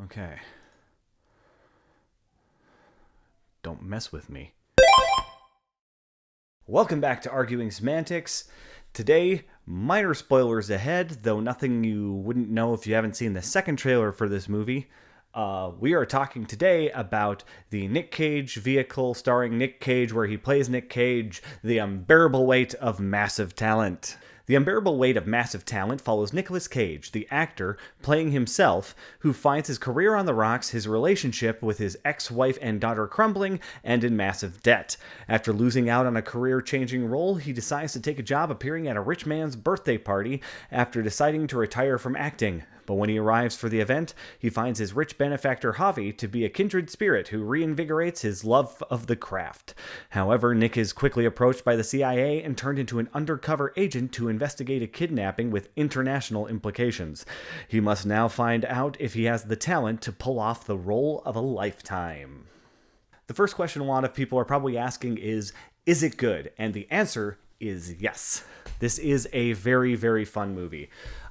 Okay. Don't mess with me. Welcome back to Arguing Semantics. Today, minor spoilers ahead, though nothing you wouldn't know if you haven't seen the second trailer for this movie. We are talking today about the Nick Cage vehicle starring Nick Cage, where he plays Nick Cage, The Unbearable Weight of Massive Talent. The Unbearable Weight of Massive Talent follows Nicolas Cage, the actor, playing himself, who finds his career on the rocks, his relationship with his ex-wife and daughter crumbling, and in massive debt. After losing out on a career-changing role, he decides to take a job appearing at a rich man's birthday party after deciding to retire from acting. But when he arrives for the event, he finds his rich benefactor Javi to be a kindred spirit who reinvigorates his love of the craft. However, Nick is quickly approached by the CIA and turned into an undercover agent to investigate a kidnapping with international implications. He must now find out if he has the talent to pull off the role of a lifetime. The first question a lot of people are probably asking is it good? And the answer is yes. This is a very, very fun movie.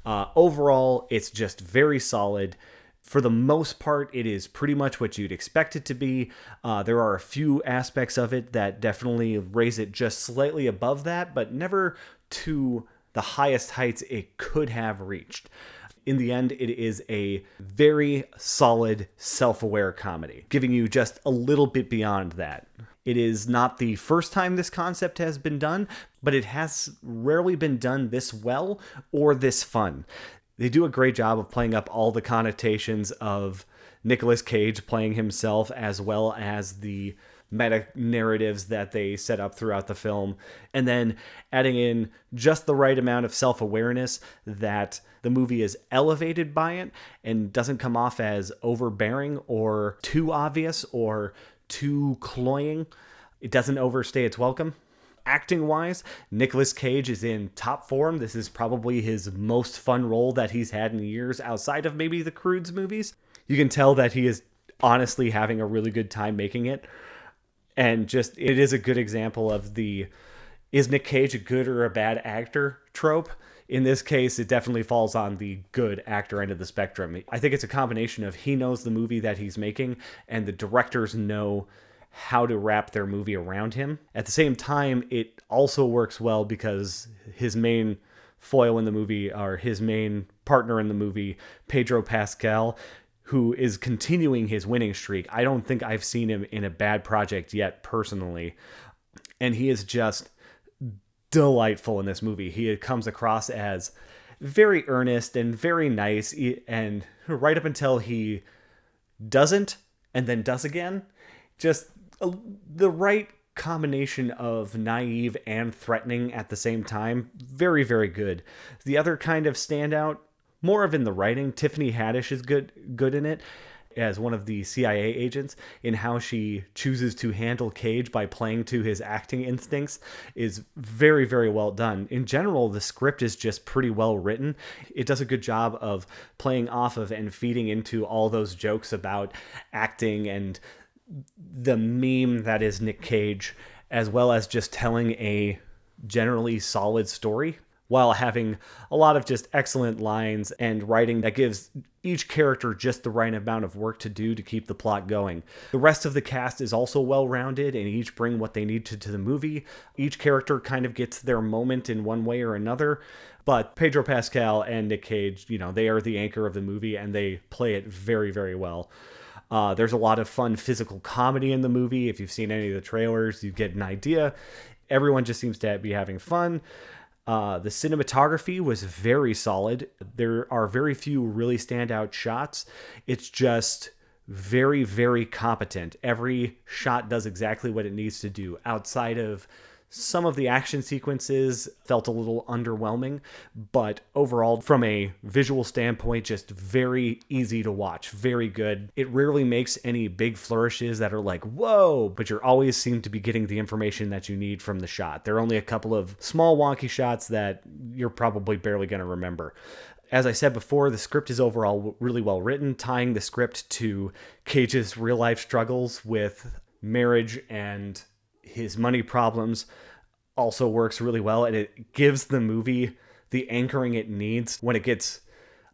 Overall, it's just very solid. For the most part, it is pretty much what you'd expect it to be. There are a few aspects of it that definitely raise it just slightly above that, but never to the highest heights it could have reached. In the end, it is a very solid, self-aware comedy, giving you just a little bit beyond that. It is not the first time this concept has been done, but it has rarely been done this well or this fun. They do a great job of playing up all the connotations of Nicolas Cage playing himself, as well as the meta-narratives that they set up throughout the film, and then adding in just the right amount of self-awareness that the movie is elevated by it and doesn't come off as overbearing or too obvious or too cloying. It doesn't overstay its welcome. Acting-wise, Nicolas Cage is in top form. This is probably his most fun role that he's had in years outside of maybe the Croods movies. You can tell that he is honestly having a really good time making it. And just, it is a good example of the, is Nick Cage a good or a bad actor trope? In this case, it definitely falls on the good actor end of the spectrum. I think it's a combination of he knows the movie that he's making, and the directors know how to wrap their movie around him. At the same time, it also works well because his main foil in the movie, or his main partner in the movie, Pedro Pascal, who is continuing his winning streak. I don't think I've seen him in a bad project yet, personally. And he is just delightful in this movie. He comes across as very earnest and very nice, and right up until he doesn't, and then does again. Just the right combination of naive and threatening at the same time. Very, very good. The other kind of standout, more of in the writing, Tiffany Haddish is good in it as one of the CIA agents, in how she chooses to handle Cage by playing to his acting instincts is very, very well done. In general, the script is just pretty well written. It does a good job of playing off of and feeding into all those jokes about acting and the meme that is Nick Cage, as well as just telling a generally solid story, while having a lot of just excellent lines and writing that gives each character just the right amount of work to do to keep the plot going. The rest of the cast is also well-rounded, and each bring what they need to the movie. Each character kind of gets their moment in one way or another, but Pedro Pascal and Nick Cage, they are the anchor of the movie, and they play it very, very well. There's a lot of fun physical comedy in the movie. If you've seen any of the trailers, you get an idea. Everyone just seems to be having fun. The cinematography was very solid. There are very few really standout shots. It's just very, very competent. Every shot does exactly what it needs to do. Outside of some of the action sequences felt a little underwhelming, but overall, from a visual standpoint, just very easy to watch. Very good. It rarely makes any big flourishes that are like, whoa, but you always seem to be getting the information that you need from the shot. There are only a couple of small wonky shots that you're probably barely going to remember. As I said before, the script is overall really well written, tying the script to Cage's real life struggles with marriage and his money problems also works really well, and it gives the movie the anchoring it needs when it gets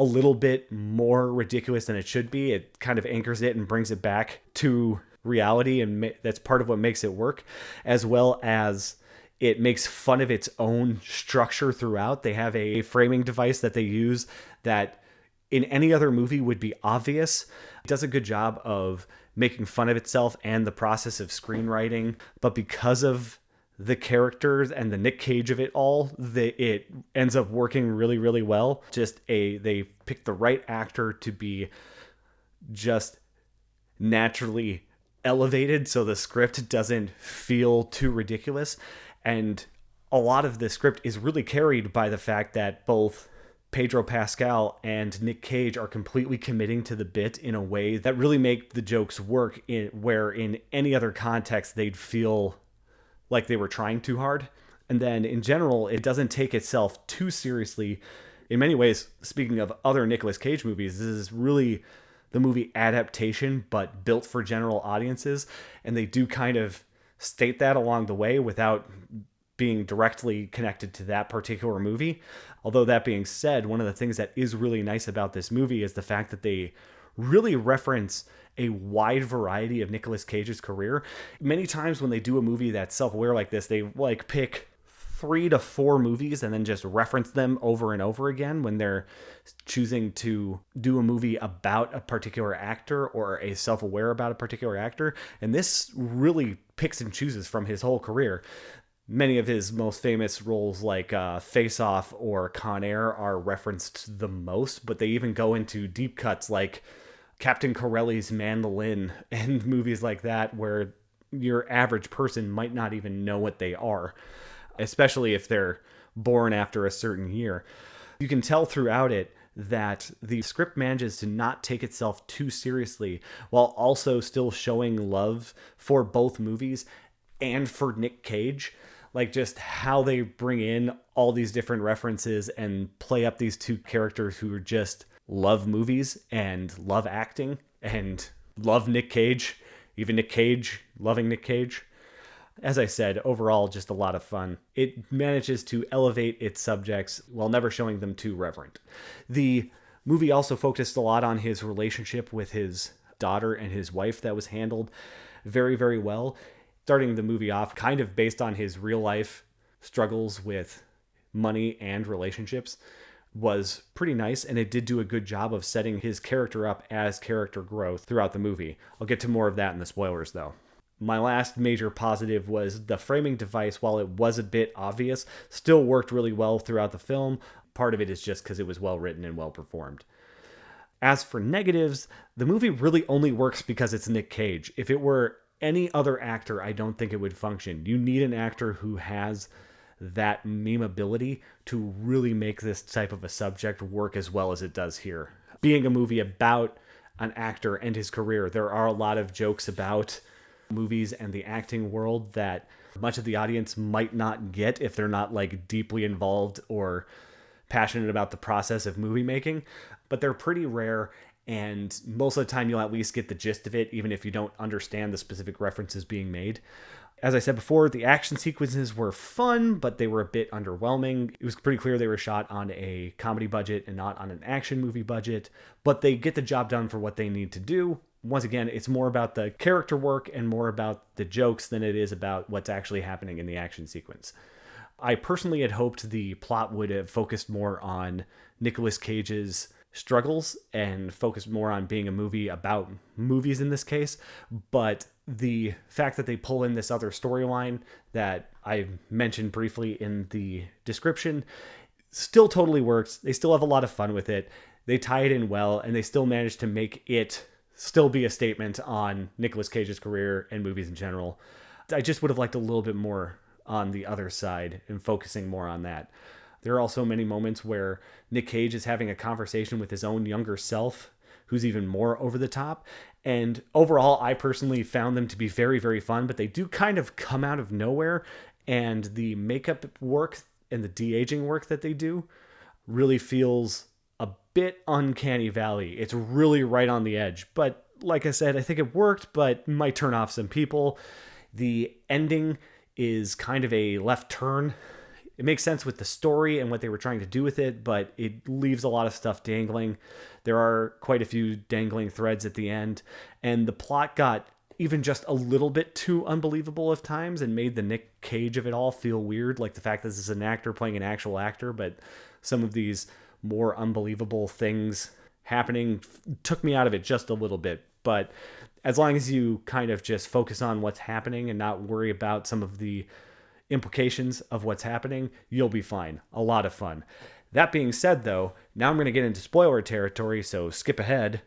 a little bit more ridiculous than it should be. It kind of anchors it and brings it back to reality, and that's part of what makes it work, as well as it makes fun of its own structure throughout. They have a framing device that they use that in any other movie would be obvious. It does a good job of making fun of itself and the process of screenwriting, but because of the characters and the Nick Cage of it all, it ends up working really, really well. They picked the right actor to be just naturally elevated so the script doesn't feel too ridiculous. And a lot of the script is really carried by the fact that both Pedro Pascal and Nick Cage are completely committing to the bit in a way that really make the jokes work, where in any other context they'd feel like they were trying too hard. And then in general, it doesn't take itself too seriously. In many ways, speaking of other Nicolas Cage movies, this is really the movie adaptation, but built for general audiences. And they do kind of state that along the way without being directly connected to that particular movie. Although that being said, one of the things that is really nice about this movie is the fact that they really reference a wide variety of Nicolas Cage's career. Many times when they do a movie that's self-aware like this, they pick 3 to 4 movies and then just reference them over and over again when they're choosing to do a movie about a particular actor or a self-aware about a particular actor. And this really picks and chooses from his whole career. Many of his most famous roles like Face Off or Con Air are referenced the most, but they even go into deep cuts like Captain Corelli's Mandolin and movies like that, where your average person might not even know what they are, especially if they're born after a certain year. You can tell throughout it that the script manages to not take itself too seriously while also still showing love for both movies and for Nick Cage. Like just how they bring in all these different references and play up these two characters who are just love movies and love acting and love Nick Cage, even Nick Cage loving Nick Cage. As I said, overall, just a lot of fun. It manages to elevate its subjects while never showing them too reverent. The movie also focused a lot on his relationship with his daughter and his wife that was handled very, very well. Starting the movie off kind of based on his real life struggles with money and relationships was pretty nice, and it did do a good job of setting his character up as character growth throughout the movie. I'll get to more of that in the spoilers, though. My last major positive was the framing device. While it was a bit obvious, still worked really well throughout the film. Part of it is just because it was well written and well performed. As for negatives, the movie really only works because it's Nick Cage. If it were any other actor, I don't think it would function. You need an actor who has that memeability to really make this type of a subject work as well as it does here. Being a movie about an actor and his career, there are a lot of jokes about movies and the acting world that much of the audience might not get if they're not deeply involved or passionate about the process of movie making, but they're pretty rare. And most of the time you'll at least get the gist of it, even if you don't understand the specific references being made. As I said before, the action sequences were fun, but they were a bit underwhelming. It was pretty clear they were shot on a comedy budget and not on an action movie budget, but they get the job done for what they need to do. Once again, it's more about the character work and more about the jokes than it is about what's actually happening in the action sequence. I personally had hoped the plot would have focused more on Nicolas Cage's struggles and focused more on being a movie about movies in this case, but the fact that they pull in this other storyline that I mentioned briefly in the description still totally works. They still have a lot of fun with it. They tie it in well, and they still manage to make it still be a statement on Nicolas Cage's career and movies in general. I just would have liked a little bit more on the other side and focusing more on that. There are also many moments where Nick Cage is having a conversation with his own younger self, who's even more over the top. And overall, I personally found them to be very, very fun, but they do kind of come out of nowhere. And the makeup work and the de-aging work that they do really feels a bit uncanny valley. It's really right on the edge. But like I said, I think it worked, but might turn off some people. The ending is kind of a left turn It makes sense with the story and what they were trying to do with it, but it leaves a lot of stuff dangling. There are quite a few dangling threads at the end, and the plot got even just a little bit too unbelievable at times and made the Nick Cage of it all feel weird, like the fact that this is an actor playing an actual actor, but some of these more unbelievable things happening took me out of it just a little bit. But as long as you kind of just focus on what's happening and not worry about some of the implications of what's happening, you'll be fine. A lot of fun. That being said, though, now I'm going to get into spoiler territory, so skip ahead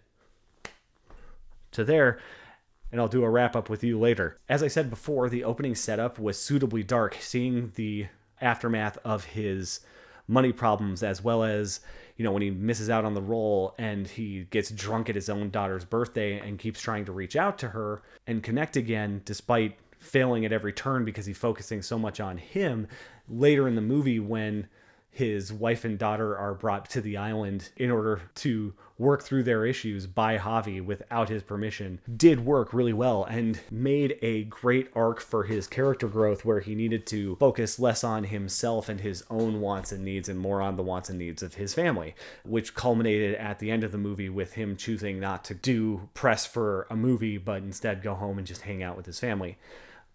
to there, and I'll do a wrap up with you later. As I said before, the opening setup was suitably dark, seeing the aftermath of his money problems, as well as, when he misses out on the role and he gets drunk at his own daughter's birthday and keeps trying to reach out to her and connect again, despite failing at every turn because he's focusing so much on him. Later in the movie, when his wife and daughter are brought to the island in order to work through their issues by Javi without his permission, did work really well and made a great arc for his character growth, where he needed to focus less on himself and his own wants and needs and more on the wants and needs of his family, which culminated at the end of the movie with him choosing not to do press for a movie, but instead go home and just hang out with his family.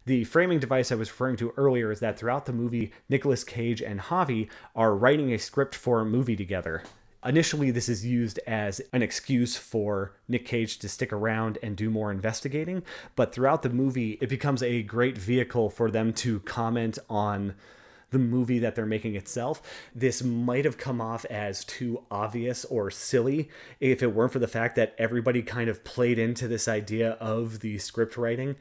The framing device I was referring to earlier is that throughout the movie, Nicolas Cage and Javi are writing a script for a movie together. Initially, this is used as an excuse for Nick Cage to stick around and do more investigating, but throughout the movie, it becomes a great vehicle for them to comment on the movie that they're making itself. This might have come off as too obvious or silly if it weren't for the fact that everybody kind of played into this idea of the script writing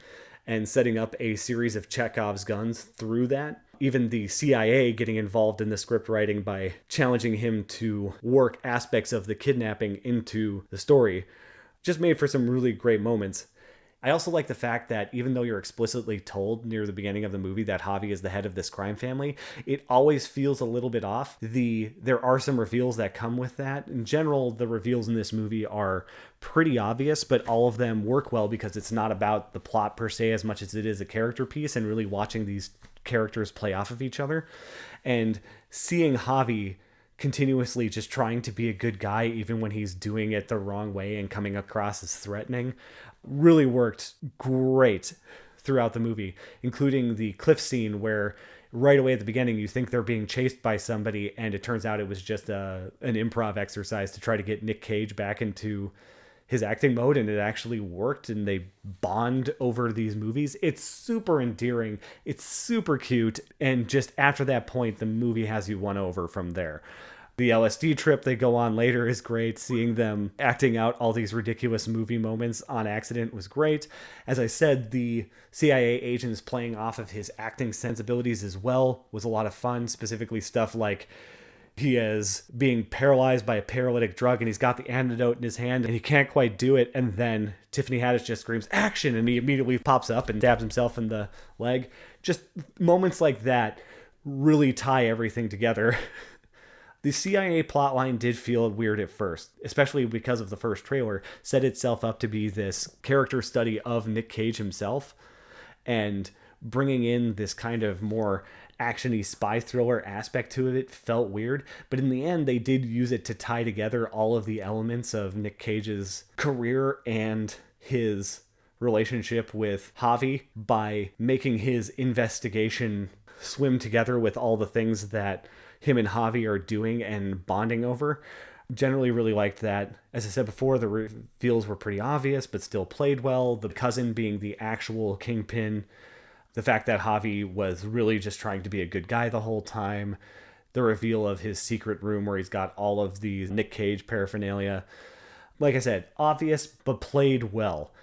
and setting up a series of Chekhov's guns through that. Even the CIA getting involved in the script writing by challenging him to work aspects of the kidnapping into the story just made for some really great moments. I also like the fact that even though you're explicitly told near the beginning of the movie that Javi is the head of this crime family, it always feels a little bit off. There are some reveals that come with that. In general, the reveals in this movie are pretty obvious, but all of them work well because it's not about the plot per se as much as it is a character piece and really watching these characters play off of each other. And seeing Javi continuously just trying to be a good guy even when he's doing it the wrong way and coming across as threatening really worked great throughout the movie, including the cliff scene where right away at the beginning you think they're being chased by somebody and it turns out it was just an improv exercise to try to get Nick Cage back into his acting mode, and it actually worked, and they bond over these movies. It's super endearing, it's super cute, and just after that point the movie has you won over from there. The LSD trip they go on later is great. Seeing them acting out all these ridiculous movie moments on accident was great. As I said, the CIA agents playing off of his acting sensibilities as well was a lot of fun, specifically stuff like he is being paralyzed by a paralytic drug and he's got the antidote in his hand and he can't quite do it, and then Tiffany Haddish just screams action and he immediately pops up and stabs himself in the leg. Just moments like that really tie everything together. The CIA plotline did feel weird at first, especially because of the first trailer set itself up to be this character study of Nick Cage himself, and bringing in this kind of more action-y spy thriller aspect to it felt weird, but in the end they did use it to tie together all of the elements of Nick Cage's career and his relationship with Javi by making his investigation swim together with all the things that him and Javi are doing and bonding over. Generally really liked that. As I said before, the reveals were pretty obvious but still played well. The cousin being the actual kingpin, the fact that Javi was really just trying to be a good guy the whole time, the reveal of his secret room where he's got all of these Nick Cage paraphernalia. Like I said, obvious but played well.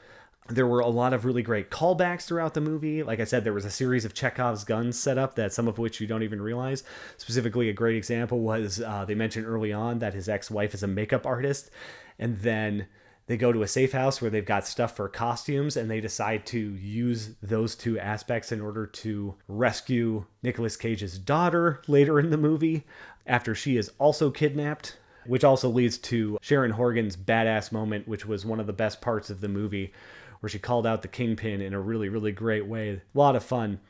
There were a lot of really great callbacks throughout the movie. Like I said, there was a series of Chekhov's guns set up that some of which you don't even realize. Specifically, a great example was they mentioned early on that his ex-wife is a makeup artist, and then they go to a safe house where they've got stuff for costumes, and they decide to use those two aspects in order to rescue Nicolas Cage's daughter later in the movie after she is also kidnapped, which also leads to Sharon Horgan's badass moment, which was one of the best parts of the movie, where she called out the Kingpin in a really, really great way. A lot of fun.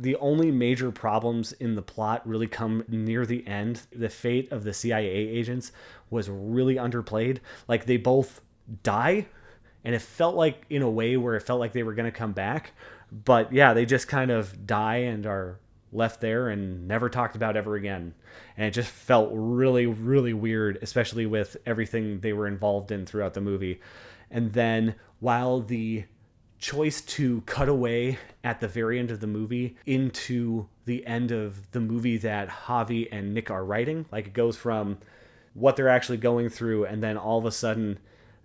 The only major problems in the plot really come near the end. The fate of the CIA agents was really underplayed. Like, they both die, and it felt like, in a way where it felt like they were going to come back. But yeah, they just kind of die and are left there and never talked about ever again. And it just felt really, really weird, especially with everything they were involved in throughout the movie. And then while the choice to cut away at the very end of the movie into the end of the movie that Javi and Nick are writing, like, it goes from what they're actually going through, and then all of a sudden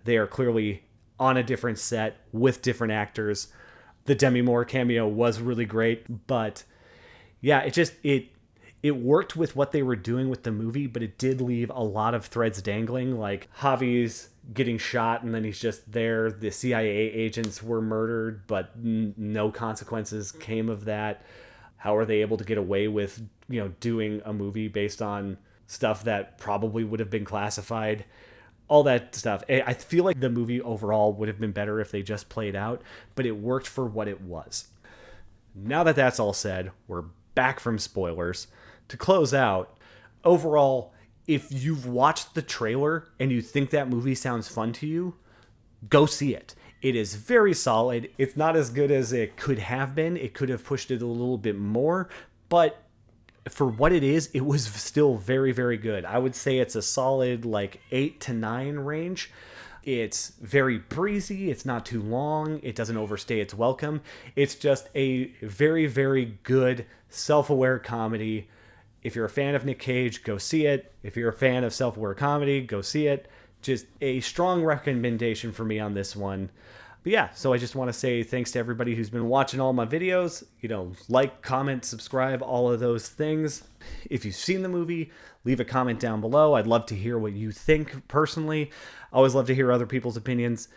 they are clearly on a different set with different actors. The Demi Moore cameo was really great, but yeah, it worked with what they were doing with the movie, but it did leave a lot of threads dangling. Like, Javi's getting shot and then he's just there. The CIA agents were murdered, but no consequences came of that. How are they able to get away with, doing a movie based on stuff that probably would have been classified? All that stuff. I feel like the movie overall would have been better if they just played out, but it worked for what it was. Now that that's all said, we're back from spoilers. To close out, overall, if you've watched the trailer and you think that movie sounds fun to you, go see it. It is very solid. It's not as good as it could have been. It could have pushed it a little bit more, but for what it is, it was still very, very good. I would say it's a solid 8 to 9 range. It's very breezy. It's not too long. It doesn't overstay its welcome. It's just a very, very good self-aware comedy. If you're a fan of Nick Cage, go see it. If you're a fan of self-aware comedy, go see it. Just a strong recommendation for me on this one. But yeah, so I just want to say thanks to everybody who's been watching all my videos. Like, comment, subscribe, all of those things. If you've seen the movie, leave a comment down below. I'd love to hear what you think personally. I always love to hear other people's opinions.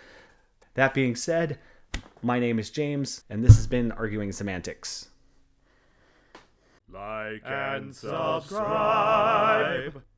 That being said, my name is James, and this has been Arguing Semantics. Like and subscribe.